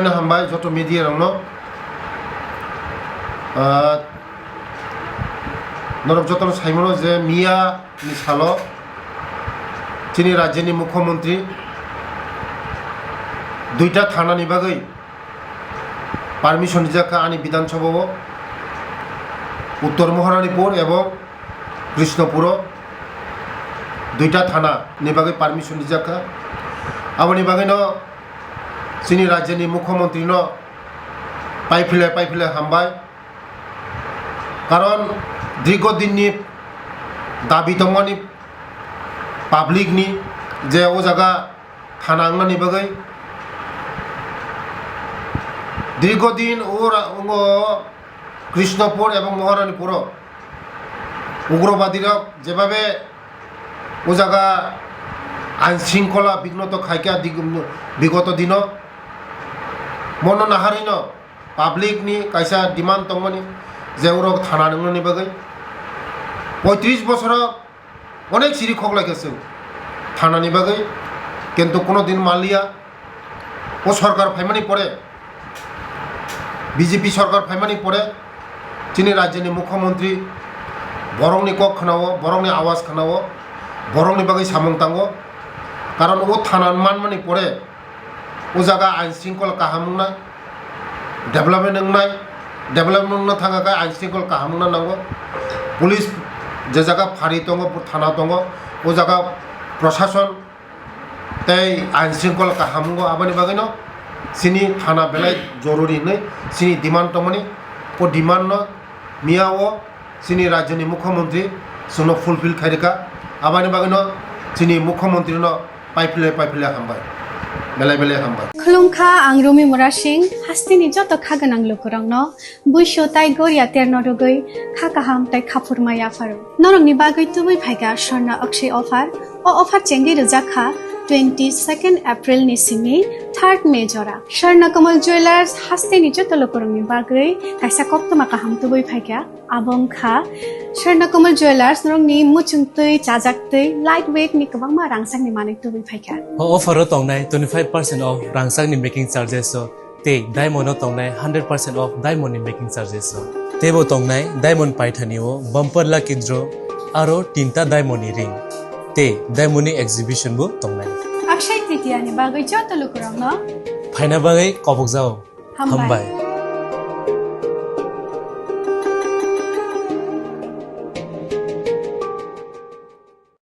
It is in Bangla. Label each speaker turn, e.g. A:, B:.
A: beraina hambai joto media rongno norok jotono saimono je miya ni salo chini rajyoni mukhyamantri দুইটা থানানি বাগৈ পারমিশন দিজাকা আনি বিধানসভাও উত্তর মহারানীপুর এবং কৃষ্ণপুর দুইটা থানা নিবাগৈ পারমিশন দিজাকা আবনি বাগৈন চিনি রাজ্যনি মুখ্যমন্ত্রী ন পাইফিলে হামবাই কারণ দীর্ঘদিননি দাবি দংমানি পাবলিকনি যে ও জায়গা থানা আংনানি বাগৈ দীর্ঘদিন কৃষ্ণপুর এবং মহারানীপুর উগ্রবাদীরা যেভাবে ও জায়গা আইন শৃঙ্খলা বিঘ্নত খাইকা বিগত দিন মন নাহারিন পাবলিকনি কাইসা ডিমান্ড দংমানি যে ওর থানা নংনি বাগৈ 35 বছর অনেক সিঁড়ি খগলাই গেছে থানানি বাগৈ কিন্তু কোনোদিন মালিয়া ও সরকার ফাইমানি পড়ে বিজেপি সরকার ফাইমানি পড়ে চিনি রাজ্যনি মুখ্যমন্ত্রী বরংনি কক খানাও বরংনি আওয়াজ খানাও বরংনি বাগৈ সামং তাঙ্গো কারণ ও থানা মানমানি পড়ে ও জায়গা আইন শৃঙ্খলা কাহামুংনাই ডেভেলপমেন্ট থাকাকায় আইন শৃঙ্খলা কাহামুংনা নাঙ্গো পুলিশ যে জায়গা ফাঁড়ি দङ থানা দङ ও জায়গা প্রশাসন তাই আইন শৃঙ্খলা কাহামুঙ্গো আবানি বাগৈন সিনি থানা বেলায় জরুরি নেই সিনি ডিমান্ড দমনি ও ডিমান্ড মিয়াও সিনি রাজ্যনি মুখ্যমন্ত্রী সুনো ফুলফিল খাইরেকা আবানি বাগৈন সিনি মুখ্যমন্ত্রী ন পাইফিলে হামবাই বেলায় হামবাই
B: খুলুমখা আং রুমি মুরা সিং হাস্তিনি যত খাগনাং লুকুরংন বুইশো তাই গরিয়া তের নরগৈ খাকাহাম তাই খাফুরমা ইয়াফারো নরংনি বাগৈ তুবুই ফাইকা স্বর্ণ অক্ষয় অফার ও offer Changi রুজাখা 22 April ni simi 3rd May jora Sharna Kamal Jewelers haste ni joto lokorongni bagai kaisa koptoma kaham tubui phaikya abong kha Sharna Kamal Jewelers norongni muchungtui chajaktui lightweight ni kabangma rangsak ni manik tubui phaikya
C: offer tongnai 25% off rangsak ni making charges so te diamond tongnai 100% off diamond ni making charges so tebo tongnai diamond paithani o bumper lucky draw aro tinta diamond ni ring te diamond exhibition bu tongnai
B: Akshay Tritiya ni bagai joto lokorongno
C: phaina bagai kobok jao
B: hambai